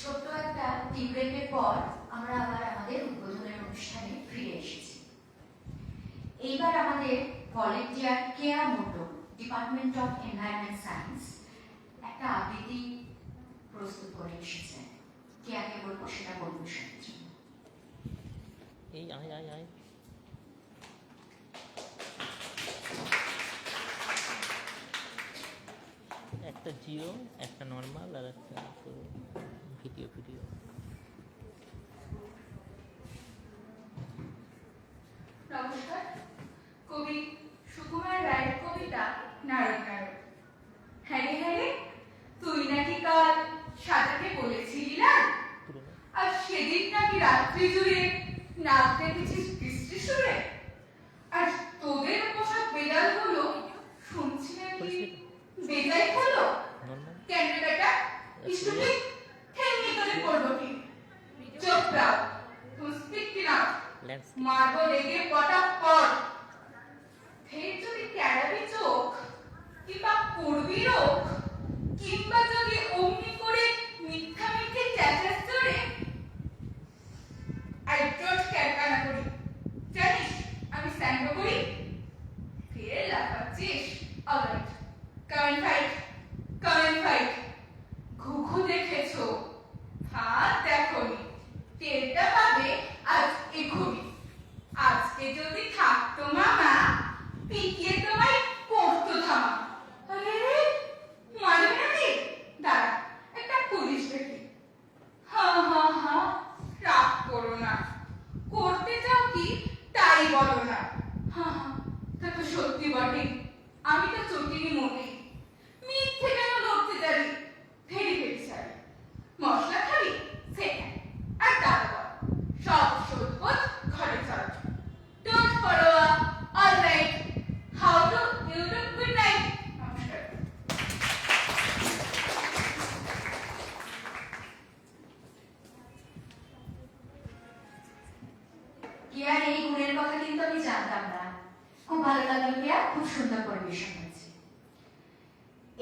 ছোট্ট একটা টি ব্রেকের পর আমরা আবার আমাদের উদ্বোধনের অনুষ্ঠানে ফিরে এসেছি। এইবার আমাদের volunteer Keya Moto, department of environment science, একটা আবৃত্তি প্রস্তুত করে এসেছেন। কেয়াকে বলবো সেটা পরিবেশনের জন্য। এই আয় আয় আয় একটা জিও, একটা নর্মাল, আর একটা ভিডিও। নমস্কার। কবি সুকুমার রায়ের কবিতা নারদ নারদ। হ্যাঁ রে তুই নাকি কাল সাজাকে বলেছিলি না, আর সেদিন নাকি রাত্রি জুড়ে নাক ডেকেছিস বৃষ্টি সুরে, আর তোদের পোশাক বেদাল হলো শুনছি নাকি বেজাই হলো। কেন রে বেটা স্টুপিড, ঠেঙ্গি তোরে করবো কি? চুপ রাও, তুমি স্পিক কি না, মারবো লেগে পটাপট। ফের যদি ক্যারাবি চোখ কিংবা করবি রোগ, কিংবা যদি অমনি করে মিথ্যা মিথ্যে চ্যাচাস ধরে আইট্রোট ক্যারকানা করি, জানিস আমি স্যান্ড করি। ফের লাফাচ্ছিস, অলরাইট, কাম এন্ড ফাইট। ঘুঘু দেখেছো, হাত দেখোনি, টেরটা পাবে আজ এখুনি। আজকে যদি থাকতো মামা, পিটিয়ে তোমায় করতো ধামা। আরে মারবে নাকি? দাঁড়া একটা পুলিশ দেখি। হা রাগ করো না, করতে চাও কি তাই বলো না। তা তো সত্যি বটে, আমি তো চটিনি মোটেই। মিথ্যে কেন লড়তে জানি, ফেরি চাই। মশলা খাবি সেখানে, আর তারপর সব শোধবোধ ঘরে চল। Don't follow up. All right. How do you do? Good night. নমস্কার। কেয়ার এই গুণের কথা কিন্তু আমি জানতাম না। খুব ভালো লাগলো কেয়া, খুব সুন্দর পরিবেশন হয়েছে।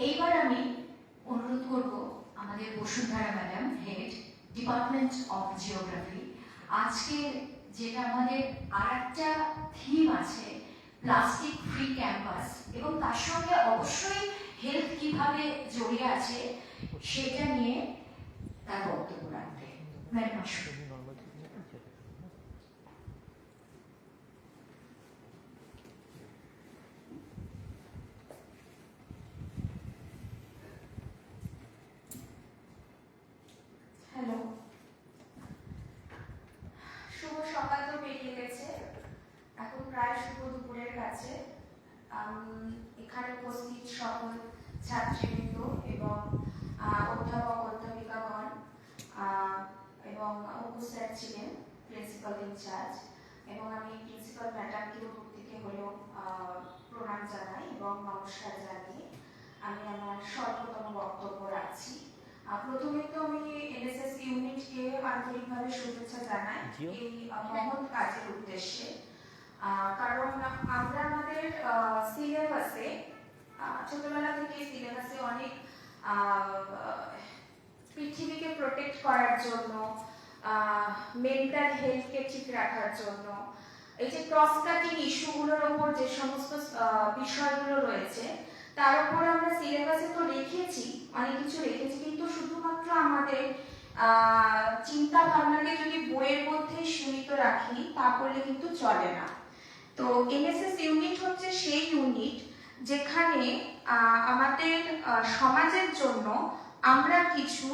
এইবার আমি অনুরোধ করব আমাদের Bashundhara madam, head department of geography, আজকে যেটা আমাদের আরেকটা থিম আছে প্লাস্টিক ফ্রি ক্যাম্পাস, এবং তার সঙ্গে অবশ্যই হেলথ কিভাবে জড়িয়ে আছে সেটা নিয়ে তার বক্তব্য রাখবে। ম্যাডাম আসুন। হ্যালো, শুভ সকাল তো পেরিয়ে গেছে, এখন প্রায় শুভ দুপুরের কাছে। এখানে উপস্থিত সকল ছাত্রীবৃন্দ এবং অধ্যাপক অধ্যাপিকাগণ এবং উপস্থিত ছিলেন প্রিন্সিপাল ইনচার্জ, এবং আমি প্রিন্সিপাল ম্যাডামকে উপর থেকে হলেও প্রণাম জানাই এবং নমস্কার জানিয়ে আমি আমার স্বল্পতম বক্তব্য রাখছি। প্রথমে তো আমি এনএসএস ইউনিটকে আন্তরিকভাবে শুভেচ্ছা জানাই এই মহৎ কাজের উদ্দেশ্যে। কারণ আমরা আমাদের সিলেবাসে ছোটবেলা থেকে সিলেবাসে অনেক পৃথিবীকে প্রোটেক্ট করার জন্য, মেন্টাল হেলথকে ঠিক রাখার জন্য, এই যে ক্রস কাটিং ইস্যুগুলোর উপর যে সমস্ত বিষয়গুলো রয়েছে তার উপর আমরা সিলেবাসে তো রেখেছি, অনেক কিছু রেখেছি, কিন্তু শুধুমাত্র আমাদের চিন্তা ভাবনাকে যদি বইয়ের মধ্যে সীমিত রাখি তা করলে কিন্তু চলে না। তো এনএসএস ইউনিট হচ্ছে সেই ইউনিট যেখানে আমাদের সমাজের জন্য আমরা কিছু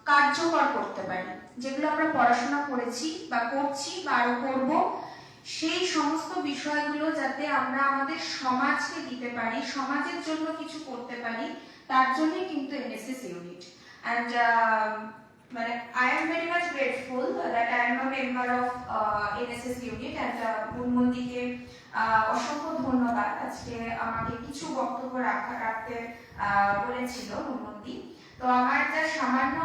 কার্যকর করতে পারি, যেগুলো আমরা পড়াশোনা করেছি বা করছি বা আরো করব, সেই সমস্ত বিষয়গুলো যাতে আমরা আমাদের সমাজকে দিতে পারি, সমাজের জন্য কিছু করতে পারি, তার জন্যই কিন্তু NSS unit. And I am very much grateful that I am a member of NSS unit, and মুনমুন্দিকে অসংখ্য ধন্যবাদ আজকে আমাকে কিছু বক্তব্য রাখতে বলেছিল মুনমুন্দি। তো আমার যা সামান্য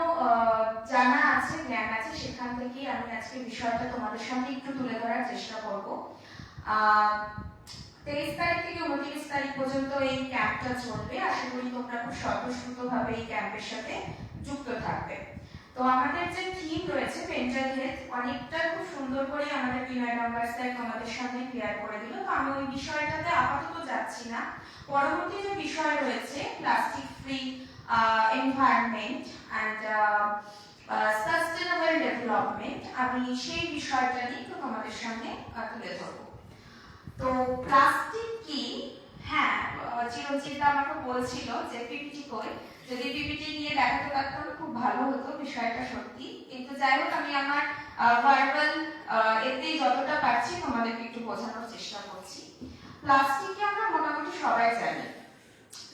জানা আছে, জ্ঞান আছে, সেখান থেকে আমি আজকে বিষয়টা তোমাদের সামনে একটু তুলে ধরার চেষ্টা করব। 23 তারিখ থেকে 29 তারিখ পর্যন্ত এই ক্যাম্পটা চলবে। আশা করি তোমরা খুব স্বতঃস্ফূর্তভাবে এই ক্যাম্পের সাথে যুক্ত থাকবে। তো আমাদের যে থিম রয়েছে মেন্টাল হেলথ, অনেকটা খুব সুন্দর করে আমাদের বিনয় নাম্বার স্যার তোমাদের সামনে ক্লিয়ার করে দিল। তো আমি ওই বিষয়টাতে আপাতত যাচ্ছি না। পরবর্তী যে বিষয় রয়েছে plastic free environment and sustainable development, আমি সেই বিষয়টা নিয়ে একটু তোমাদের সামনে তুলে ধরবো। তো প্লাস্টিক কি? হ্যাঁ, চিরঞ্জিত আমাকে বলছিল যে পিপিটি কই, যদি পিপিটি নিয়ে দেখাতে পারতাম খুব ভালো হতো বিষয়টা সত্যি। কিন্তু যাই হোক, আমি আমার ভার্বাল এতে যতটা পারছি তোমাদেরকে একটু বোঝানোর চেষ্টা করছি। প্লাস্টিককে আমরা মোটামুটি সবাই জানি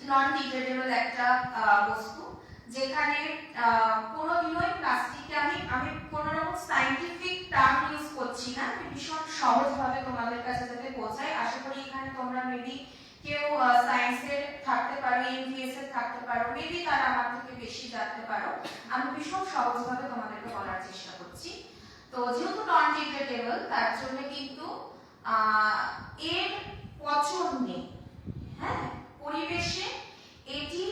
নন ডিগ্রেডেবল একটা বস্তু, যেখানে কোনোদিনই প্লাস্টিককে আমি কোনো রকম সায়েন্টিফিক টার্ম ইউজ করছি না, ভীষণ সহজভাবে তোমাদের কাছে যাতে পৌঁছায়। আশা করি এখানে তোমরা মেবি কেউ সায়েন্সের থাকতে পারো, এমবিএস এর থাকতে পারো, মেবি তারা আমার থেকে বেশি জানতে পারো। আমি ভীষণ সহজভাবে তোমাদেরকে বলার চেষ্টা করছি। তো যেহেতু নন ডিগ্রেডেবল, তার জন্য কিন্তু এর পচন নেই। হ্যাঁ, পরিবেশে এটি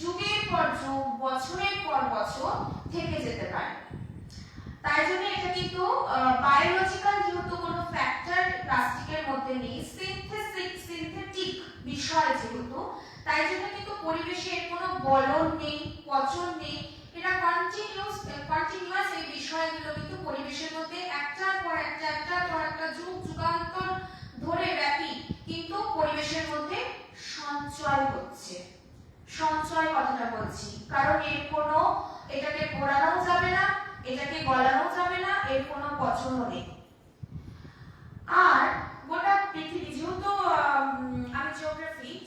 যুগের পর যুগ, বছরের পর বছর থেকে যেতে পারে। তাই জন্য এটা কিন্তু বায়োলজিক্যাল যেহেতু কোনো ফ্যাক্টর প্লাস্টিকের মধ্যে নেই, সিনথেটিক বিষয় যেহেতু, তাই জন্য কিন্তু পরিবেশে এর কোনো গলন নেই, পচন নেই। এটা কন্টিনিউয়াস এই বিষয়গুলো কিন্তু পরিবেশের মধ্যে একটার পর একটা যুগ যুগান্তর ধরে ব্যাপী কিন্তু পরিবেশের মধ্যে সঞ্চয় হচ্ছে। সঞ্চয় কথাটা বলছি কারণ এর কোনো, এটাকে পোড়ানো যাবে না, এটাকে গলানো যাবে না, এর কোনো পচনও নেই। আর গোটা পৃথিবী, যেহেতু আমি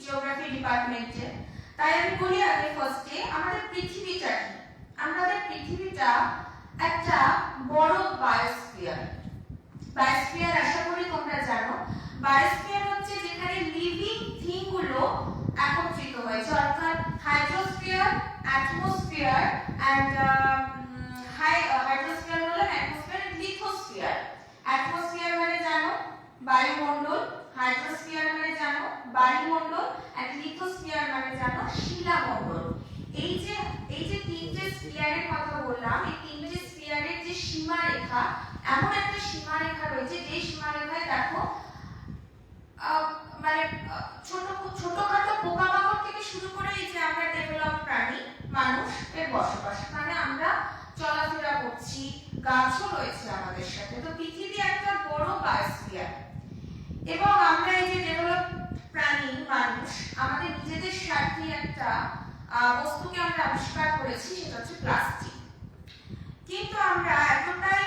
জিওগ্রাফি ডিপার্টমেন্টে, তাই আমি বলি আগে ফার্স্টে আমাদের পৃথিবীটা কি। আমাদের পৃথিবীটা একটা বড় বায়োস্ফিয়ার। বায়োস্ফিয়ার আশা করি তোমরা জানো। বায়োস্ফিয়ার হচ্ছে যেখানে লিভিং থিং গুলো একত্রিত হয়েছে, অর্থাৎ হাইড্রোস্ফিয়ার, অ্যাটমোস্ফিয়ার এন্ড হাইড্রোস্ফিয়ার হলো অ্যাটমোস্ফিয়ার এন্ড লিথোস্ফিয়ার। অ্যাটমোস্ফিয়ার মানে জানো বায়ুমণ্ডল, হাইড্রোস্ফিয়ার মানে জানো বায়ুমণ্ডল, এন্ড লিথোস্ফিয়ার মানে জানো শিলামণ্ডল। এই যে তিনটে স্ফিয়ারের কথা বললাম, এই তিনটে স্ফিয়ারের যে সীমারেখা, এমন একটা সীমারেখা রয়েছে যে সীমারেখায় দেখো মানে ছোটখাটো পোকামাকড় থেকে শুরু করে এই যে আমরা ডেভেলপ প্রাণী মানুষ এর বসবাস, মানে আমরা চলাফেরা করছি, গাছও রয়েছে আমাদের সাথে। তো পৃথিবী একটা বড় বায়োস্ফিয়ার, এবং আমরা এই যে ডেভেলপ প্রাণী মানুষ আমাদের নিজেদের স্বার্থে একটা বস্তুকে আমরা আবিষ্কার করেছি, সেটা হচ্ছে প্লাস্টিক। কিন্তু আমরা এতটাই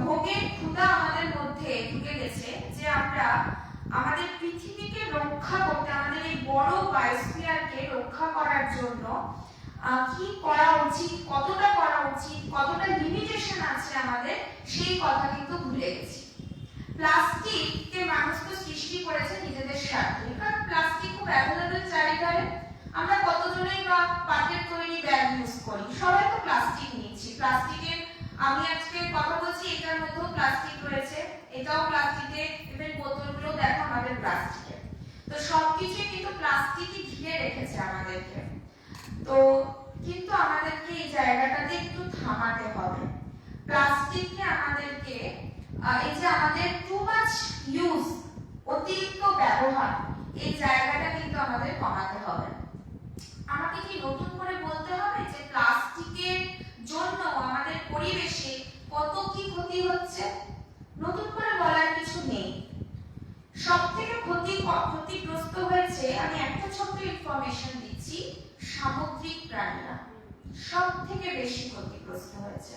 ভোগের ক্ষুধা আমাদের মধ্যে ঢুকে গেছে যে আমরা আমাদের পৃথিবীকে রক্ষা করতে, আমাদের এই বড় বায়োস্ফিয়ারকে রক্ষা করার জন্য কি করা উচিত, কতটা করা উচিত, কতটা লিমিটেশন আছে আমাদের, সেই কথা কিন্তু ভুলে গেছি। প্লাস্টিককে মানুষ তো সৃষ্টি করেছে নিজেদের স্বার্থে, কারণ প্লাস্টিক খুব অ্যাভেলেবল চারিধারে। আমরা কতজনেই বা পাটের তৈরি ব্যাগ ইউজ করি, সবাই তো প্লাস্টিক নিচ্ছি। প্লাস্টিকের আমি আজকে কথা বলছি, এটার মধ্যেও প্লাস্টিক রয়েছে, এটাও প্লাস্টিকের, ইভেন বোতলগুলো দেখো আমাদের প্লাস্টিকের। তো সবকিছু কিন্তু প্লাস্টিকই ঘিরে রেখেছে আমাদেরকে। তো কিন্তু আমাদেরকে এই জায়গাটাতে একটু থামাতে হবে। প্লাস্টিককে আমাদেরকে এই যে আমাদের টু মাচ ইউজ, অতিরিক্ত ব্যবহার, এই জায়গাটা কিন্তু আমাদের কমাতে হবে। আমাকে কি নতুন করে বলতে হবে যে প্লাস্টিকের জন্য আমাদের পরিবেশে কত কি ক্ষতি হচ্ছে? নতুন করে বলার কিছু নেই। সবথেকে ক্ষতিগ্রস্ত হয়েছে, আমি একটা ছোট্ট ইনফরমেশন দিচ্ছি, সামুদ্রিক প্রাণীরা সবথেকে বেশি ক্ষতিগ্রস্ত হয়েছে।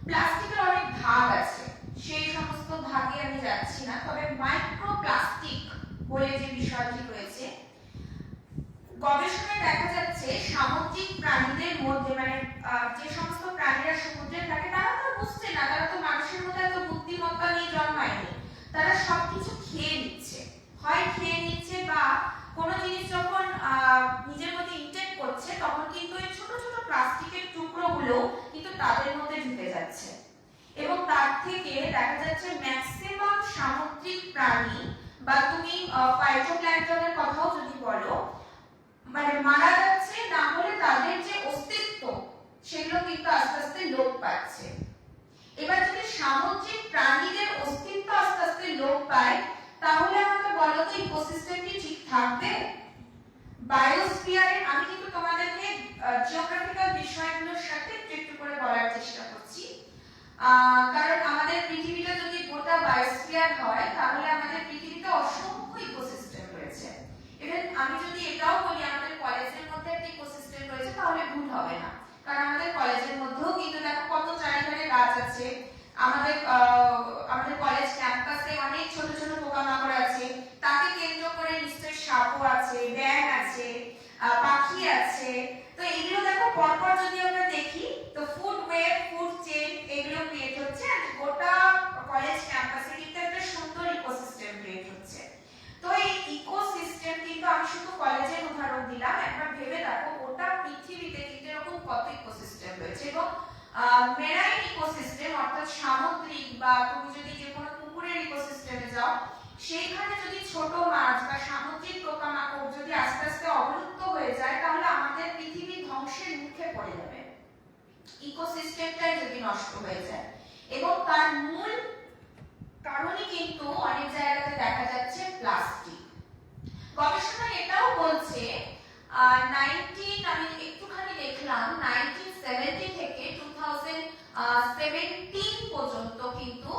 প্লাস্টিকের অনেক ভাগ আছে, সেই সমস্ত ভাগে আমি যাচ্ছি না, তবে মাইক্রোপ্লাস্টিক বলে যে বিষয়টি রয়েছে, গবেষণায় দেখা যাচ্ছে সামুদ্রিক প্রাণীদের মধ্যে, মানে যে সমস্ত প্রাণীরা সমুদ্রে থাকে, তারা তো বুঝছে না, তারা তো মানুষের মতো এত বুদ্ধিমত্তা নিয়ে জন্মায়নি। তারা সবকিছু খেয়ে নিচ্ছে, হয় খেয়ে নিচ্ছে বা কোনো জিনিস যখন নিজের মধ্যে ইনটেক করছে, তখন কিন্তু এই ছোট ছোট প্লাস্টিকের টুকরোগুলো কিন্তু তাদের মধ্যে ঢুকে যাচ্ছে। এবং তার থেকে দেখা যাচ্ছে ম্যাক্সিমাম সামুদ্রিক প্রাণী বা তুমি ফাইটোপ্ল্যাঙ্কটনের কথাও যদি বলো, মানে মারা যাচ্ছে, না হলে তাদের যে অস্তিত্ব সেগুলো কিন্তু আস্তে আস্তে লোপ পাচ্ছে। এবার যদি সামুদ্রিক প্রাণীদের অস্তিত্ব আস্তে আস্তে লোপ পায়, তাহলে আমাকে বলো তো ইকোসিস্টেম কি ঠিক থাকবে? বায়োস্ফিয়ারে আমি কিন্তু তোমাদেরকে জিওগ্রাফিক্যাল বিষয়গুলোর সাথে একটু করে বলার চেষ্টা করছি, কারণ আমাদের পৃথিবীটা যদি গোটা বায়োস্ফিয়ার হয়, তাহলে আমাদের পৃথিবীতে অসংখ্য ইকোসিস্টেম রয়েছে। ইভেন আমি যদি এটাও বলি আমাদের কলেজের মধ্যে একটা ইকোসিস্টেম রয়েছে, তাহলে ভুল হবে না, কারণ আমাদের কলেজের মধ্যেও কিন্তু দেখো কত চারিধারে গাছ আছে, আমাদের কলেজ ক্যাম্পাসে অনেক ছোট ছোট পোকামাকড় আছে, তাকে কেন্দ্র করে নিশ্চয়ই সাপও আছে, ব্যাঙ আছে, পাখি আছে। তো এগুলো দেখো পরপর যদি আমরা দেখি, তো ফুড ওয়েব, ফুড চেইন এগুলো ক্রিয়েট হচ্ছে, আর গোটা কলেজ ক্যাম্পাসে কিন্তু একটা সুন্দর ইকোসিস্টেম ক্রিয়েট হচ্ছে। তো এই ইকোসিস্টেম কিন্তু আমি শুধু কলেজের উদাহরণ দিলাম, একবার ভেবে দেখো গোটা পৃথিবীতে কিন্তু এরকম কত ইকোসিস্টেম রয়েছে। এবং মেরাইন ইকোসিস্টেম অর্থাৎ সামুদ্রিক, বা তুমি যদি যে কোনো পুকুরের ইকোসিস্টেমে যাও, সেইখানে যদি ছোট মাছ বা সামুদ্রিক পোকামাকড় যদি আস্তে আস্তে অবলুপ্ত হয়ে যায়, তাহলে আমাদের পৃথিবী ধ্বংসের মুখে পড়ে যাবে, ইকোসিস্টেমটাই যদি নষ্ট হয়ে যায়। এবং তার মূল কারণই কিন্তু অনেক জায়গাতে দেখা যাচ্ছে প্লাস্টিক। গবেষণা এটাও বলছে আমি একটুখানি দেখলাম 1970 থেকে 2017 পর্যন্ত কিন্তু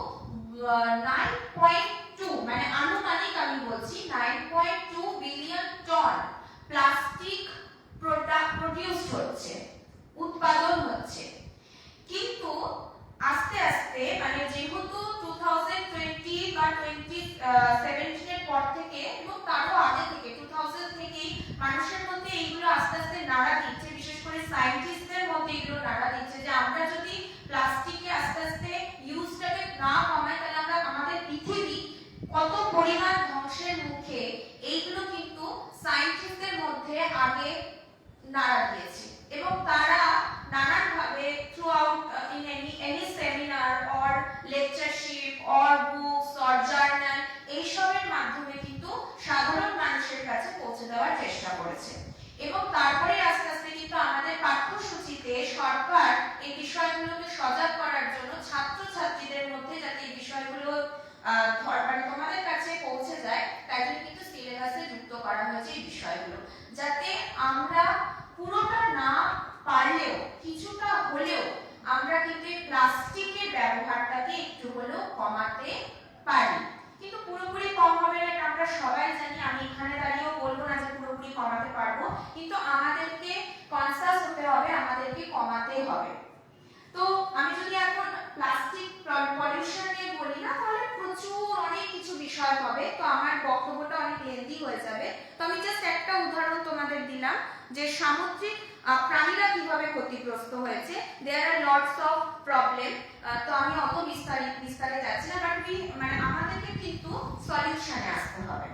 9.2 মানে আনুমানিক আমি বলছি 9.2 বিলিয়ন টন প্লাস্টিক প্রোডিউস হচ্ছে, উৎপাদন হচ্ছে। কিন্তু আস্তে আস্তে মানে যেহেতু 2020 বা 2017 এর পর থেকে এবং তারও আগে থেকে 2000 থেকে মানুষের মধ্যে এইগুলো আস্তে আস্তে নাড়া দিচ্ছে, বিশেষ করে সায়েন্টিস্টদের মধ্যে এগুলো নাড়া দিচ্ছে যে আমরা যদি প্লাস্টিকে আস্তে আস্তে ইউজটাকে না কমাই, তাহলে আমরা আমাদের পৃথিবী কত পরিমাণ ধ্বংসের মুখে, এইগুলো কিন্তু সায়েন্টিস্টদের মধ্যে আগে নাড়া দিয়েছে। এবং তারা নানানভাবে through out in any seminar or lectureship or books or journal এইসবের মাধ্যমে কিন্তু সাধারণ মানুষের কাছে পৌঁছে দেওয়ার চেষ্টা করেছে। এবং তারপরে আস্তে আস্তে কিন্তু আমাদের পাঠ্যসূচিতে সরকার এই বিষয়গুলোকে সজাগ করার জন্য ছাত্রছাত্রীদের মধ্যে যাতে এই বিষয়গুলো মানে তোমাদের কাছে পৌঁছে যায়, তাই জন্য কিন্তু সিলেবাসে যুক্ত করা হয়েছে এই বিষয়গুলো, যাতে আমরা পুরোটা না পারলেও কিছুটা হলেও আমরা কিন্তু এই প্লাস্টিকের ব্যবহারটাকে একটু হলেও কমাতে পারি। কিন্তু পুরোপুরি কম হবে না, আমরা সবাই জানি, আমি এখানে দাঁড়িয়েও বলবো না যে পুরোপুরি কমাতে পারবো, কিন্তু আমাদেরকে কনসাস হতে হবে, আমাদেরকে কমাতে হবে। তো আমি যদি এখন প্লাস্টিক পলিউশন নিয়ে বলি না, তাহলে প্রচুর অনেক কিছু বিষয় হবে, তো আমার বক্তব্যটা অনেক লেন্দি হয়ে যাবে। তো আমি জাস্ট একটা উদাহরণ তোমাদের দিলাম যে সামুদ্রিক প্রাণীরা কিভাবে ক্ষতিগ্রস্ত হয়েছে। দেয়ার আর লটস অফ প্রবলেম, তো আমি অত বিস্তারে যাচ্ছি না, বাট মানে আমাদেরকে কিন্তু সলিউশনে আসতে হবে।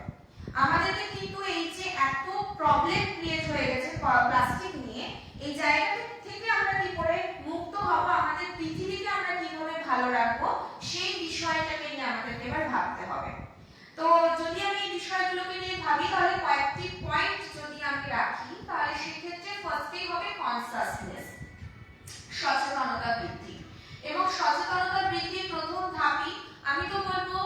আমাদেরকে কিন্তু এই যে এত প্রবলেম ক্রিয়েট হয়ে গেছে প্লাস্টিক নিয়ে, এই জায়গা থেকে আমরা কি করে মুক্ত হব, আমাদের পৃথিবীকে আমরা কিভাবে ভালো রাখবো, সেই বিষয়টাকে নিয়ে আমাদেরকে এবার ভাবতে হবে। তো যদি আমি এই বিষয়গুলোকে নিয়ে ভাবি, তাহলে কয়েকটি পয়েন্ট যদি আমি রাখি, তাহলে সেক্ষেত্রে ফার্স্টেই হবে কনসাসনেস, সচেতনতা বৃদ্ধি। এবং সচেতনতা বৃদ্ধির প্রথম ধাপই আমি তো বলবো,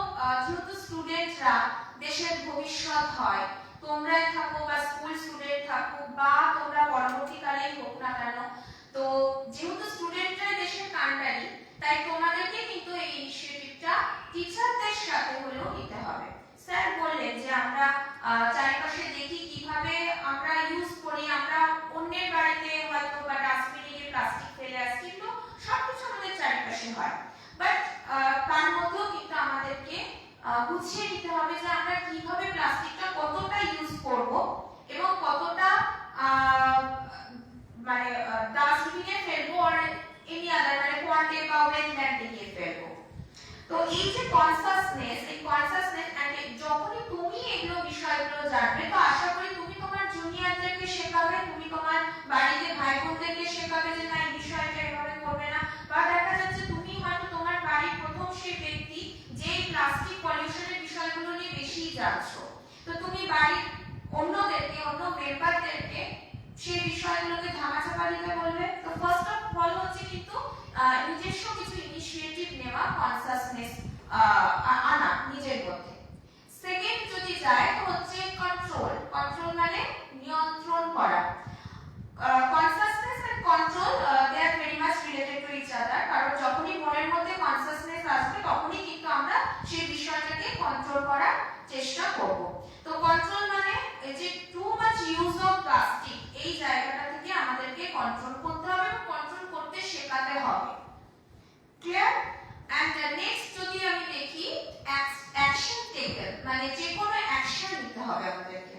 যেহেতু স্টুডেন্টরা দেশের ভবিষ্যৎ হয়, তোমরাই থাকো বা স্কুল স্টুডেন্ট থাকো বা তোমরা পরবর্তীকালে হোক না কেন, তো যেহেতু স্টুডেন্টরাই দেশের কাণ্ডারি, তাই তোমাদেরকে কিন্তু এই ইনিশিয়েটিভটা টিচারদের সাথে হলেও নিতে হবে। স্যার বললেন যে আমরা চারিপাশে দেখি কিভাবে আমরা ইউজ করি, আমরা অন্যের বাড়িতে হয়তো বা ডাস্টবিনে গিয়ে প্লাস্টিক ফেলে আসি, কিন্তু সবকিছু আমাদের চারিপাশে হয়, বাট তার মধ্যেও কিন্তু আমাদেরকে গুছিয়ে নিতে হবে যে আমরা কিভাবে প্লাস্টিকটা কতটা ইউজ করব এবং কতটা মানে ডাস্টবিনে ফেলবো আর এনি আদার মানে কোয়ান্টে বা ওয়েস্ট ব্যাগে গিয়ে ফেলবো। তো এই যে কনসাসনেস, এই কনসাসনেস এন্ড যখনই তুমি এগুলো বিষয়গুলো জানবে, তো আশা করি তুমি তোমার জুনিয়রদেরকে শেখাবে, তুমি তোমার বাড়িতে ভাই বোনদেরকে শেখাবে যে না এই বিষয়টা এভাবে করবে না, বা দেখা যাচ্ছে তুমি হয়তো তোমার বাড়ির প্রথম সেই ব্যক্তি যে প্লাস্টিক পলিউশনের বিষয়গুলো নিয়ে বেশি জানছো, নিজস্ব কিছু ইনিশিয়েটিভ নেওয়া, কনসাসনেস আনা নিজের মধ্যে। সেকেন্ড যদি যায় তো হচ্ছে কন্ট্রোল। কন্ট্রোল মানে নিয়ন্ত্রণ করা। Consciousness and control they are very much related to each other. কারণ যখনই মনের মধ্যে কনসাসনেস আসবে তখনই কিন্তু আমরা সেই বিষয়টাকে কন্ট্রোল করার চেষ্টা করব। তো কন্ট্রোল মানে এই যে too much use of plastic, এই জায়গাটা থেকে আমাদেরকে কন্ট্রোল করতে হবে এবং কন্ট্রোল করতে শেখাতে হবে। ক্লিয়ার? এন্ড নেক্সট যদি আমি দেখি অ্যাকশন টেকেন, মানে যে কোনো অ্যাকশন নিতে হবে আমাদেরকে।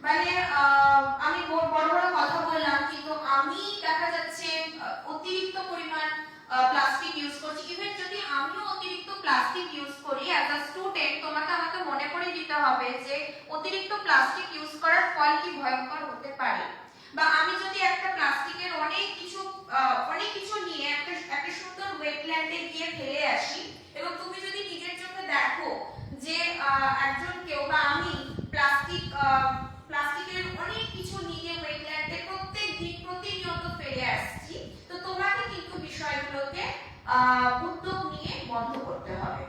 মানে আমি বড় বড় কথা বললাম কিন্তু আমি দেখা যাচ্ছে অতিরিক্ত পরিমাণ প্লাস্টিক ইউজ করছি। ইভেন যদি আমিও অতিরিক্ত প্লাস্টিক ইউজ করি অ্যাজ আ স্টুডেন্ট, তোমাকে আমাকে মনে করে দিতে হবে যে অতিরিক্ত প্লাস্টিক ইউজ করার ফল কি ভয়ঙ্কর হতে পারে। বা আমি যদি একটা প্লাস্টিকের অনেক কিছু নিয়ে একটা সুন্দর ওয়েটল্যান্ডে গিয়ে ফেলে আসি এবং তুমি যদি নিজের চোখে দেখো যে একজন কেউ বা আমি প্লাস্টিকের অনেক কিছু নিয়ে ওয়েটল্যান্ডে প্রত্যেকদিন প্রতিনিয়ত ফেলে আসছি, তো তোমাকে কিন্তু বিষয়গুলোকে উদ্যোগ নিয়ে বন্ধ করতে হবে।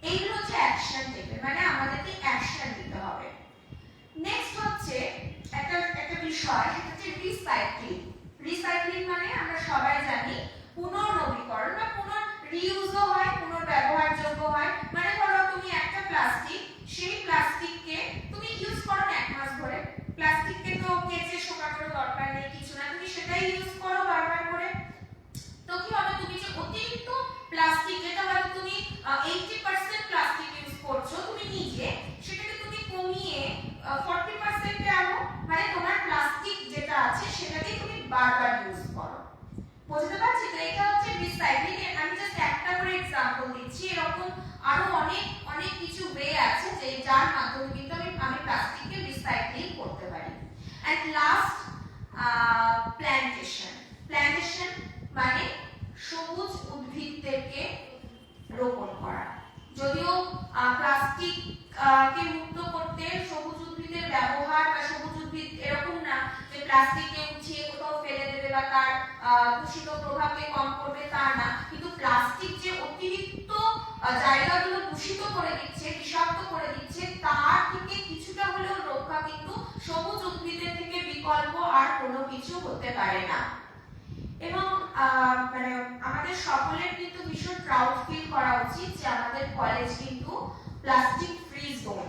এইগুলো হচ্ছে অ্যাকশন টেকেন, মানে আমাদেরকে অ্যাকশন নিতে হবে। নেক্সট হচ্ছে একটা বিষয়, সেটা হচ্ছে রিসাইক্লিং। রিসাইক্লিং মানে আমরা সবাই জানি পুনর্নবীকরণ বা রিইউজও হয়, পুনর্ব্যবহারযোগ্য হয়। মানে ধরো তুমি একটা প্লাস্টিক, সেই প্লাস্টিককে তুমি ইউজ করো 1 মাস ধরে, প্লাস্টিককে তো কেচে শোকানোর দরকার নেই, কিছু না, তুমি সেটাই ইউজ করো বারবার করে। তো কি হবে, তুমি যে অতিরিক্ত প্লাস্টিক, যেটা হয়তো তুমি 80% প্লাস্টিক ইউজ করছো তুমি নিজে, সেটাকে তুমি কমিয়ে 40% এ আনো। মানে তোমার প্লাস্টিক যেটা আছে সেটাকে তুমি বারবার ইউজ করো। বুঝতে পারছি? তো এটা হচ্ছে রিসাইক্লিং। আমি জাস্ট একটা করে एग्जांपल দিচ্ছি, এরকম আরো অনেক কিছু ওয়ে আছে যে যার মাধ্যমে কিন্তু আমি প্লাস্টিককে রিসাইক্লিং করতে পারি। And last plantation. প্ল্যান্টেশন মানে সবুজ উদ্ভিদদেরকে রোপণ করা। যদিও প্লাস্টিক কে মুক্ত করতে সবুজ উদ্ভিদের ব্যবহার বা সবুজ উদ্ভিদ এরকম না যে প্লাস্টিককে উঠিয়ে কোথাও ফেলে দেবে বা তার দূষিত প্রভাবকে কম করবে, তা না, কিন্তু প্লাস্টিক যে অতিরিক্ত জায়গাগুলো দূষিত করে দিচ্ছে, বিষাক্ত করে দিচ্ছে, তার থেকে কিছুটা হলেও রক্ষা কিন্তু সবুজ উদ্ভিদের থেকে বিকল্প আর কোনো কিছু হতে পারে না। এবং মানে আমাদের সকলের কিন্তু ভীষণ প্রাউড ফিল করা উচিত যে আমাদের কলেজ কিন্তু প্লাস্টিক ফ্রি জোন।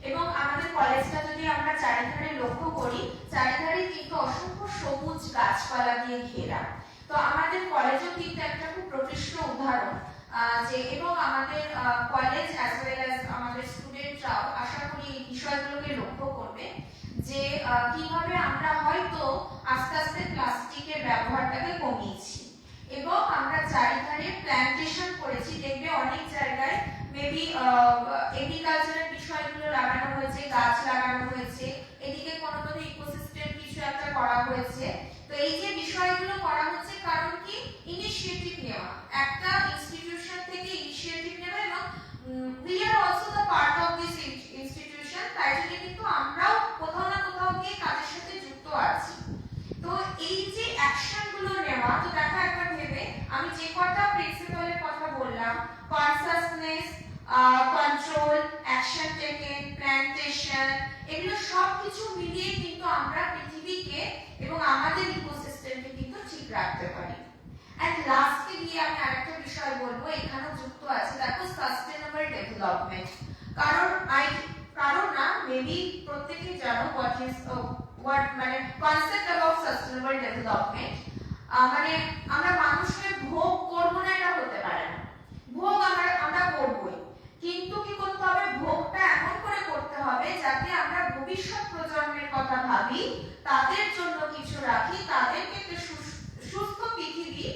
এবং আমাদের কলেজটা যদি আমরা চারিধারে লক্ষ্য করি, চারিধারে কিন্তু অসংখ্য সবুজ গাছপালা দিয়ে ঘেরা। তো আমাদের কলেজও কিন্তু একটা খুব প্রকৃষ্ট উদাহরণ যে, এবং আমাদের কলেজ অ্যাজ ওয়েল অ্যাজ আমাদের স্টুডেন্টরাও আশা করি এই বিষয়গুলোকে লক্ষ্য করবে যে কিভাবে আমরা হয়তো আস্তে আস্তে প্লাস্টিকের ব্যবহারটাকে কমিয়েছি এবং আমরা চারিধারে প্ল্যান্টেশন করেছি। দেখবে অনেক জায়গায় মেবি এগ্রিকালচারের বিষয়গুলো লাগানো হয়েছে, গাছ লাগানো হয়েছে, এদিকে কোনো ইকোসিস্টেম কিছু একটা করা হয়েছে। তো এই যে বিষয়গুলো করা হচ্ছে কারণ কি, ইনিশিয়েটিভ নেওয়া, একটা ইনস্টিটিউশন থেকে ইনিশিয়েটিভ নেওয়া, এবং we are also the part of this institution, তাই জন্য কিন্তু আমরাও কোথাও না কোথাও গিয়ে কাজের সাথে যুক্ত আছি। তো এই যে অ্যাকশন গুলো নেওয়া, তো দেখো একবার ভেবে আমি যে কটা প্রিন্সিপালের কথা বললাম, consciousness, control, action taken, plantation, এগুলো সবকিছু মিলিয়ে কিন্তু আমরা পৃথিবীকে এবং আমাদের ইকোসিস্টেমকে কিন্তু ঠিক রাখতে পারি। এন্ড লাস্টে গিয়ে আমি আরেকটা বিষয় বলবো, এখানেও যুক্ত আছে, দেখো সাস্টেনেবল ডেভেলপমেন্ট। কারণ না, মেবি প্রত্যেকেই জানো হোয়াট মানে কনসেপ্ট অফ সাস্টেনেবল ডেভেলপমেন্ট। মানে আমরা মানুষের ভোগ করবো না এটা হতে পারে না, ভোগ আমরা করবোই, কিন্তু কি করতে হবে, ভোগটা এমন করে করতে হবে যাতে আমরা ভবিষ্যৎ প্রজন্মের কথা ভাবি, তাদের জন্য কিছু রাখি, তাদেরকে একটা সুস্থ পৃথিবী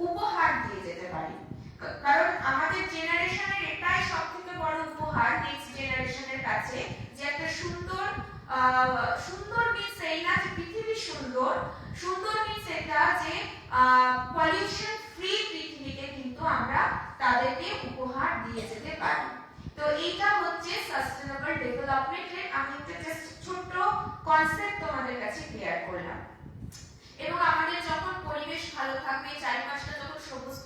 উপহার দিয়ে যেতে পারি। কারণ আমাদের জেনারেশনের এটাই সবথেকে বড় উপহার নেক্সট জেনারেশনের কাছে, যে একটা সুন্দর মিন্স এই না যে পৃথিবী সুন্দর মিন্স এটা যে পলিউশন ফ্রি পৃথিবীকে কিন্তু আমরা তাদেরকে উপহার দিয়ে যেতে পারি। তো এটা হচ্ছে সাস্টেনেবল ডেভেলপমেন্টের আমি একটা জাস্ট ছোট্ট কনসেপ্ট তোমাদের কাছে ক্লিয়ার করলাম। এবং আমাদের যখন পরিবেশ ভালো থাকবে, চারিপাশটা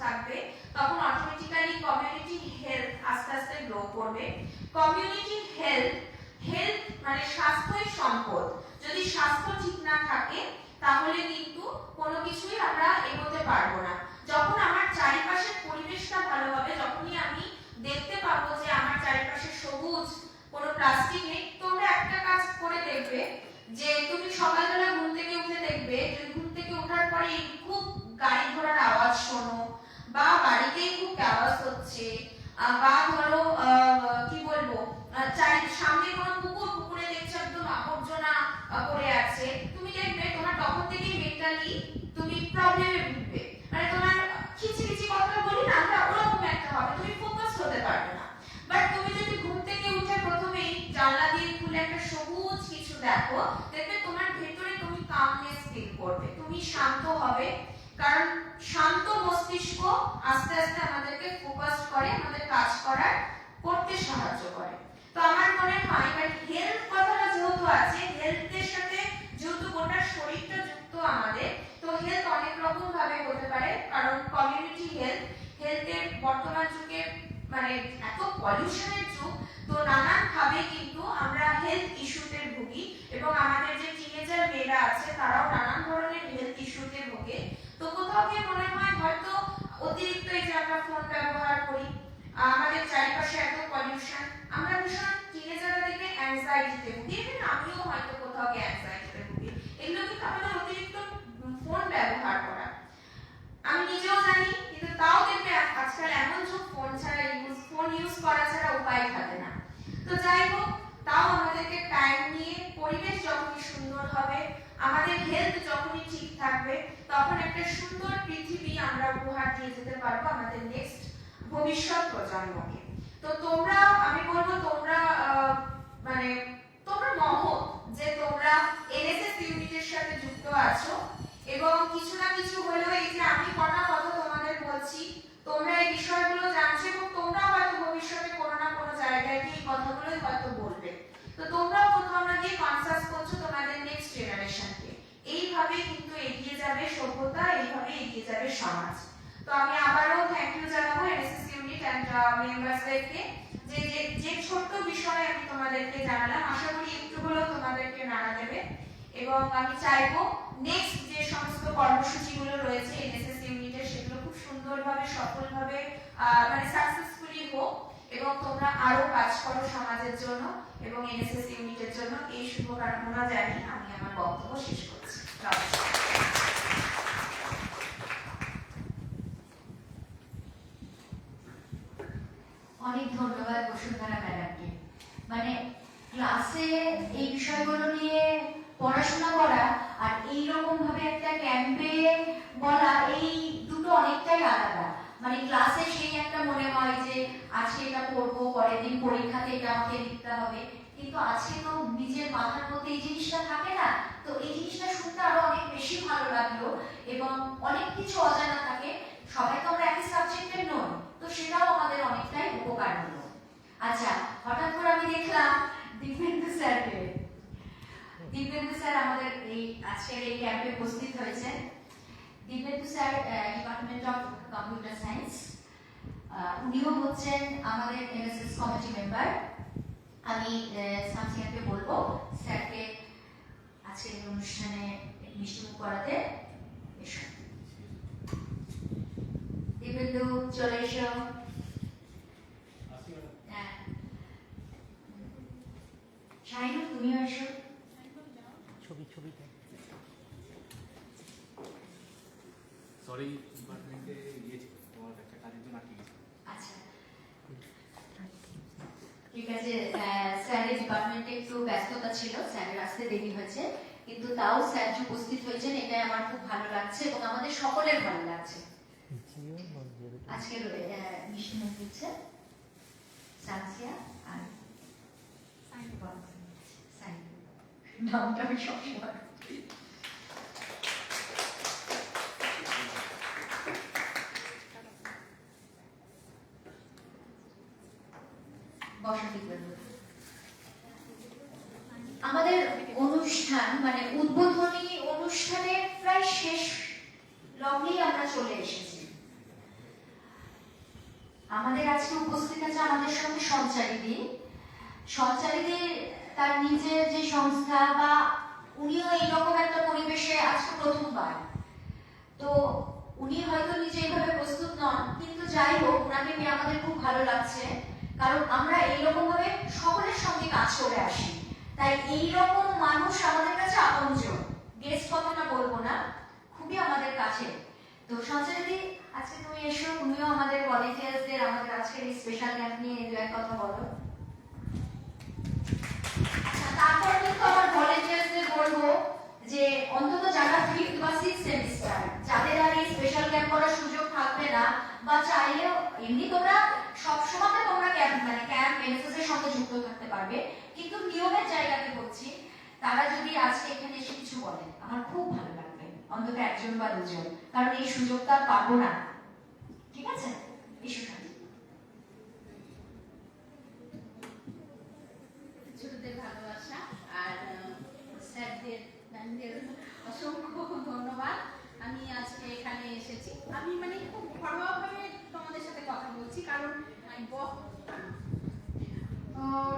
থাকবে তখন অটোমেটিক্যালি কমিউনিটি হেলথ আস্তে আস্তে গ্রো করবে। কমিউনিটি হেলথ মানে স্বাস্থ্যই সম্পদ। যদি স্বাস্থ্য ঠিক না থাকে তাহলে কিন্তু কোনো কিছুই আমরা এগোতে পারবো না। যখন আমার চারিপাশের পরিবেশটা ভালো হবে, যখনই আমি দেখতে পাবো যে আমার চারিপাশে সবুজ, কোনো প্লাস্টিক নেই। তোমরা একটা কাজ করে দেখবে যে তুমি সকালবেলা ঘুম থেকে উঠে দেখবে যে ঘুম থেকে ওঠার পরে খুব গাড়ি ঘোড়ার আওয়াজ শোনো, বা বাড়িতেই খুব আওয়াজ হচ্ছে, বা ধরো কি বলবো সামনে কোনো পুকুরে দেখছো একদম আবর্জনা পড়ে আছে, তুমি দেখবে তোমার তখন থেকেই মেন্টালি তুমি প্রবলেমে ভুগবে। মানে তোমার খিচিখিচি কথা বলি না আমরা, ওরকম একটা হবে, তুমি ফোকাস হতে পারবে না। বাট তুমি যদি ঘুম থেকে উঠে প্রথমেই জানলা দিয়ে খুলে একটা সবুজ কিছু দেখো, দেখবে তোমার ভেতরে তুমি কামনেস ফিল করবে, তুমি শান্ত হবে। কারণ শান্ত মস্তিষ্ক আস্তে আস্তে আমাদেরকে ফোকাস করে, আমাদের কাজ করতে সাহায্য করে। তো আমার মনে হয় হেলথ কথাটা যেহেতু আছে, হেলথের সাথে যেহেতু গোটা শরীরটা যুক্ত আমাদের, তো হেলথ অনেক রকম ভাবে হতে পারে। কারণ কমিউনিটি হেলথের বর্তমান যুগে মানে এত পলিউশনের যুগ, তো নানান ভাবে কিন্তু আমরা হেলথ ইস্যুতে ভুগি, এবং আমাদের যে টিনেজার মেয়েরা আছে তারাও নানান ধরনের হেলথ ইস্যুতে ভোগে। তো কোথাও গিয়ে মনে হয় হয়তো অতিরিক্ত এই যে আমরা ফোন ব্যবহার করি, আমাদের চারিপাশে এত পলিউশন, আমরা ভীষণ টিনেজাররা দেখবে অ্যাংজাইটিতে ভুগি, ইভেন আমিও হয়তো কোথাও গিয়ে অ্যাংজাইটিতে ভুগি। এগুলো কিন্তু আমাদের অতিরিক্ত ফোন ব্যবহার করা, আমি নিজেও জানি, কিন্তু তাও দেখবে আজকাল এমন যুগ ফোন ইউজ করা ছাড়া উপায় থাকে না। তো যাই হোক, তাও আমাদেরকে টাইম নিয়ে, পরিবেশ যখনই সুন্দর হবে, আমাদের হেলথ যখনই ঠিক থাকবে, তখন একটা সুন্দর পৃথিবী আমরা উপহার দিয়ে যেতে পারবো আমাদের নেক্সট ভবিষ্যৎ প্রজন্মকে। তো তোমরা, আমি বলবো তোমরা মানে তোমরা মহৎ যে তোমরা এনএসএস ইউনিটের সাথে যুক্ত আছো, এবং কিছু না কিছু হলেও এই যে আমি কটা কথা তোমাদের বলছি, তোমরা এই বিষয়গুলো জানছো, এবং তোমরা হয়তো ভবিষ্যতে কোনো না কোনো জায়গায় এই কথাগুলোই হয়তো বলবে। তো তোমরাও কোথাও না গিয়ে কনসাস করছো তোমাদের নেক্সট জেনারেশনকে। এইভাবে কিন্তু এগিয়ে যাবে সভ্যতা, এইভাবে এগিয়ে যাবে সমাজ। তো আমি আবারও থ্যাংক ইউ জানাবো এনএসএস ইউনিট এন্ড মেম্বারসদেরকে, যে ছোট্ট বিষয় আমি তোমাদেরকে জানালাম, আশা করি একটু হলেও তোমাদেরকে নাড়া দেবে। এবং আমি চাইবো নেক্সট যে সমস্ত কর্মসূচিগুলো রয়েছে এনএসএস ইউনিটের, সেগুলো খুব সুন্দরভাবে সফলভাবে মানে সাকসেসফুলি হোক, এবং তোমরা আরো কাজ করো সমাজের জন্য এবং এনএসএস ইউনিটের জন্য। এই শুভকামনা জানিয়ে আমি আমার বক্তব্য শেষ করছি। অনেক ধন্যবাদ বসুন্ধরা ম্যাডামকে। মানে ক্লাসে এই বিষয়গুলো নিয়ে পড়াশোনা করা আর এইরকম ভাবে একটা ক্যাম্পে বলা, এই দুটো অনেকটাই আলাদা। মানে ক্লাসে সেই একটা মনে হয় যে আজকে এটা পড়বো, পরের দিন পরীক্ষাতে এটা আমাকে লিখতে হবে, কিন্তু আজকে তো নিজের মাথার মধ্যে এই জিনিসটা থাকে না। তো এই জিনিসটা শুনতে আরো অনেক বেশি ভালো লাগলো, এবং অনেক কিছু অজানা থাকে, সবাই তো আমরা একই সাবজেক্টের নই, তো সেটাও আমাদের অনেকটাই উপকার হলো। আচ্ছা, হঠাৎ করে আমি দেখলাম দিব্যেন্দু স্যারকে। দিব্যেন্দু স্যার আমাদের এই আজকের এই ক্যাম্পে উপস্থিত হয়েছেন। Dibyendu sir department of computer science, উনিও হচ্ছেন আমাদের এনএসএস কমিটি মেম্বার। আমি সামসিয়াকে বলবো স্যারকে আজকের অনুষ্ঠানে মিষ্টিমুখ করাতে। এসো দিব্যেন্দু, চলে এসো। শাহিনুর, তুমিও এসো। ছবি সরি, ডিপার্টমেন্টে গিয়েছি, তোমার একটা কাজের জন্য আটকে গেছি। আচ্ছা, ঠিক আছে। স্যারের ডিপার্টমেন্টে একটু ব্যস্ততা ছিল, স্যারের আসতে দেরি হয়েছে, কিন্তু তাও স্যার যে উপস্থিত হয়েছেন এটাই আমার খুব ভালো লাগছে এবং আমাদের সকলের ভালো লাগছে। আজকের মিষ্টি মুখ দিচ্ছে সানসিয়া আর নামটা আমি সবসময় আমাদের অনুষ্ঠান মানে উদ্বোধনী অনুষ্ঠানের প্রায় শেষ লগ্নেই আমরা চলে এসেছি। আমাদের আজকে উপস্থিত আছে আমাদের সঙ্গে সঞ্চারিদি। সঞ্চারিদি তার নিজের যে সংস্থা বা উনিও এইরকম একটা পরিবেশে আজকে প্রথমবার, তো উনি হয়তো নিজে এইভাবে প্রস্তুত নন, কিন্তু যাই হোক ওনাকে পেয়ে আমাদের খুব ভালো লাগছে, কারণ আমরা এইরকম ভাবে সকলের সঙ্গে কাজ করে আসি, তাই এইরকম মানুষ আমাদের কাছে আপনজন। গেস্ট কথাটা বলবো না, খুবই আমাদের কাছে। তো সঞ্চারিদি, আজকে তুমি এসো, তুমিও আমাদের ভলেন্টিয়ার্সদের আমাদের আজকের এই স্পেশাল ক্যাম্প নিয়ে দু এক কথা বলো। আচ্ছা, তারপর কিন্তু আমার ভলেন্টিয়ার্সদের বলবো যে অন্তত যারা 5th বা 6th সেমিস্টার, যাদের আর এই স্পেশাল ক্যাম্প করার সুযোগ থাকবে না, বা চাইলেও এমনি তোমরা সবসময় তোমরা ক্যাম্প এনএসএস এর সঙ্গে যুক্ত থাকতে পারবে, কিন্তু নিয়মের জায়গাতে বলছি, তারা যদি আজকে এখানে এসে কিছু বলেন আমার খুব ভালো লাগবে, অন্তত একজন বা দুজন, কারণ এই সুযোগটা আর পাবো না। ঠিক আছে, এসো শান্তি। ছোটদের ভালোবাসা আর স্যারদের ম্যামদের অসংখ্য ধন্যবাদ। আমি আজকে এখানে এসেছি, আমি মানে খুব ঘরোয়াভাবে তোমাদের সাথে কথা বলছি, কারণ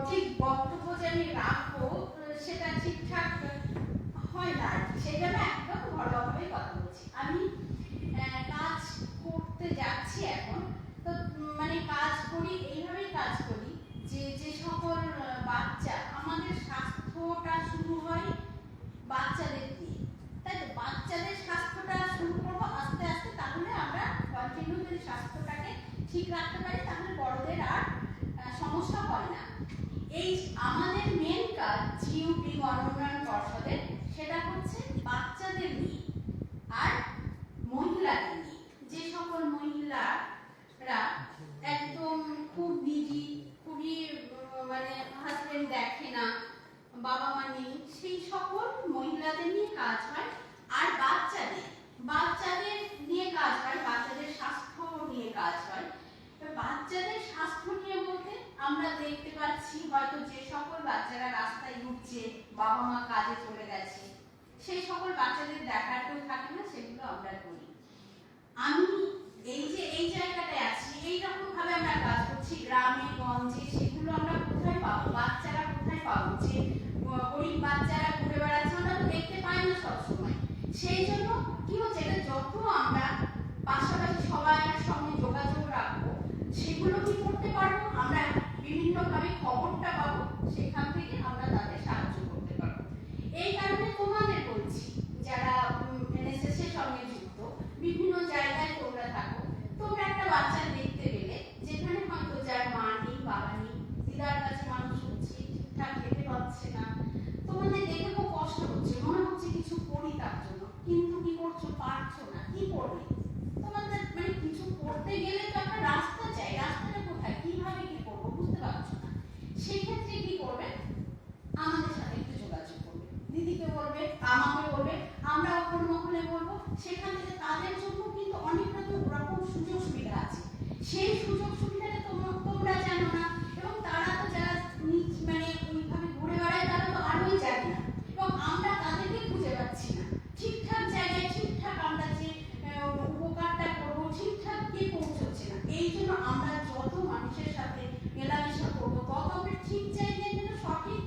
ঠিক বক্তব্য যে আমি রাখবো সেটা ঠিকঠাক হয় না, সেই জন্য একদম ঘরোয়াভাবে কথা বলছি। আমি কাজ করতে যাচ্ছি এখন, তো মানে কাজ করি, এইভাবেই কাজ করি যে যে সকল বাচ্চা, আমাদের স্বাস্থ্যটা শুরু হয় বাচ্চাদের দিয়ে, তাই তো বাচ্চাদের স্বাস্থ্যটা শুরু করবো আস্তে আস্তে, তাহলে আমরা কন্টিনিউ যদি স্বাস্থ্যটাকে ঠিক রাখতে পারি তাহলে বড়দের আর সমস্যা হয় না। এই আমাদের মেন কাজ জিইউপি গণউন্নয়ন পর্ষদের, সেটা হচ্ছে বাচ্চাদের নিয়ে আর মহিলাদের নিয়ে। যে সকল মহিলারা একদম খুব নিডি, খুবই মানে হাজবেন্ড দেখে না, বাবা মা নেই, সেই সকল মহিলাদের নিয়ে কাজ হয়। আর বাচ্চাদের নিয়ে কাজ হয়, বাচ্চাদের স্বাস্থ্য নিয়ে কাজ হয়। বাচ্চাদের স্বাস্থ্য নিয়ে বলতে আমরা দেখতে পাচ্ছি হয়তো যে সকল বাচ্চারা রাস্তায় ঘুরছে, বাবা মা কাজে চলে গেছে, সেই সকল বাচ্চাদের দেখার কেউ থাকে না, সেগুলো আমরা করি। আমি এই যে এই জায়গাটায় আছি, এইরকম ভাবে আমরা কাজ করছি গ্রামে গঞ্জে, সেগুলো আমরা কোথায় পাবো, বাচ্চারা কোথায় পাবো, যে গরিব বাচ্চারা ঘুরে বেড়াচ্ছে আমরা তো দেখতে পাই না সবসময়। সেই জন্য কি হচ্ছে, এটা যত আমরা পাশাপাশি সবার সঙ্গে যোগাযোগ রাখবো, সেগুলো কি করতে পারবো, আমরা বিভিন্নভাবে খবরটা পাবো, সেখান থেকে আমরা তাদের সাহায্য করতে পারবো। এই কারণে তোমাদের বলছি, যারা এনএসএস এর সঙ্গে যুক্ত, বিভিন্ন জায়গায় তোমরা থাকো, তোমরা একটা বাচ্চা দেখতে পেলে যেখানে হয়তো যার মা নেই, বাবা নেই, দিদার কাছে মানুষ হচ্ছে, ঠিকঠাক খেতে পাচ্ছে না, তোমাদের দেখে খুব কষ্ট হচ্ছে, মনে হচ্ছে কিছু করি তার জন্য, কিন্তু কি করছো, পারছো না, কি করবে, তোমাদের মানে কিছু করতে গেলে তো একটা রাস্তা চাই, রাস্তাটা কোথায়, কিভাবে কি করবো বুঝতে পারছো না। সেই ক্ষেত্রে কি করবে, আমাদের সাথে একটু যোগাযোগ করবে, দিদিকে বলবে, আমাকে বলবে, আমরা অপর মহলে বলবো, সেখান থেকে তাদের জন্য কিন্তু অনেক রকম সুযোগ সুবিধা আছে। সেই সুযোগ সুবিধাটা তোমরা জানো না, এবং তারা তো যারা মানে ওইভাবে ঘুরে বেড়ায় তারা তো আরোই জানে না, এবং আমরা তাদেরকে খুঁজে পাচ্ছি না। ঠিকঠাক জায়গায় ঠিকঠাক আমরা যে উপকারটা করবো ঠিকঠাক কে পৌঁছচ্ছে না, এই জন্য আমরা যত মানুষের সাথে মেলামেশা করবো তত আমরা ঠিক জায়গায় যেন সঠিক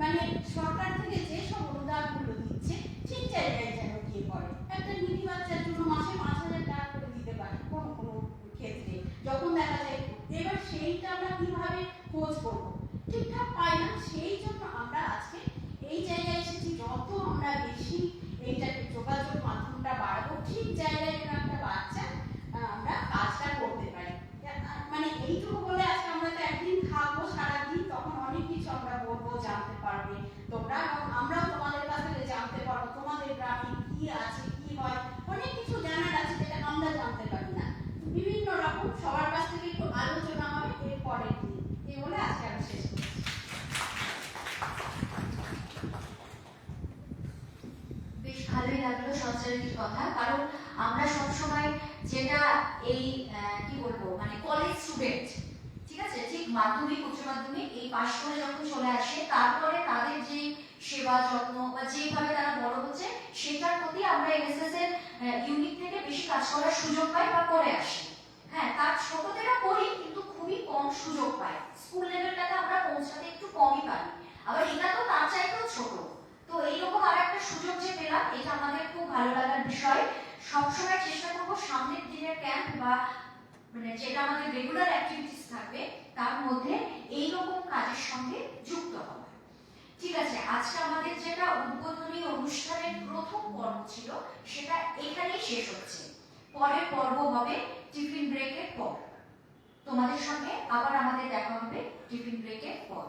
মানে সরকার থেকে যে সব অনুদানগুলো দিচ্ছে ঠিক জায়গায় যেন গিয়ে পড়ে। একটা নিধি বাচ্চার জন্য মাসে 5,000 টাকা করে দিতে পারে কোনো কোনো ক্ষেত্রে, যখন দেখা যায়, এবার সেইটা আমরা কিভাবে খোঁজ করবো, ঠিকঠাক পাই না। সেই জন্য আমরা আজকে এই জায়গায় এসেছি, যত আমরা বেশি এইটাকে যোগাযোগ মাধ্যমটা বাড়াবো, ঠিক জায়গায় যেন একটা বাচ্চা আমরা কাজটা করতে পারি। মানে এইটুকু বলে আজকে আমরা তো একদিন থাকবো সারাদিন, তখন অনেক কিছু আমরা বলবো, জানতে পারবে তোমরা, এবং আমরাও তোমাদের কাছ থেকে জানতে পারবো তোমাদের গ্রামে কি আছে, কি হয়, অনেক কিছু জানার আছে যেটা আমরা জানতে পারি না। বিভিন্ন রকম সবার কাছ থেকে একটু আলোচনা হবে এর পরের দিন। এই বলে আজকে আমি শেষ করছি। বেশ ভালোই লাগলো সঞ্চারিদির কথা, কারণ আমরা সবসময় যেটা এই কি বলবো মানে কলেজ স্টুডেন্ট, ঠিক আছে, ঠিক মাধ্যমিক উচ্চ মাধ্যমিক এই পাশ করে যখন চলে আসে, তারপরে তাদের যে সেবা যত্ন বা যেভাবে তারা বড় হচ্ছে, সেটার প্রতি আমরা এনএসএস এর ইউনিট থেকে বেশি কাজ করার সুযোগ পাই বা করে আসি। হ্যাঁ, তার ছোটদেরও করি কিন্তু খুবই কম সুযোগ পাই। স্কুল লেভেলটাতে আমরা পৌঁছাতে একটু কমই পারি। আবার এটা তো তার চাইতেও ছোট। তো এইরকম আর একটা সুযোগ যে পেলাম, এটা আমাদের খুব ভালো লাগার বিষয়। সবসময় চেষ্টা করবো সামনের দিনের ক্যাম্প বা মানে যেটা আমাদের রেগুলার অ্যাক্টিভিটিস থাকবে তার মধ্যে এইরকম কাজের সঙ্গে যুক্ত হওয়া। ঠিক আছে, আজকে আমাদের যেটা উদ্বোধনী অনুষ্ঠানের প্রথম পর্ব ছিল সেটা এখানেই শেষ হচ্ছে। পরের পর্ব হবে টিফিন ব্রেকের পর। তোমাদের সঙ্গে আবার আমাদের দেখা হবে টিফিন ব্রেকের পর।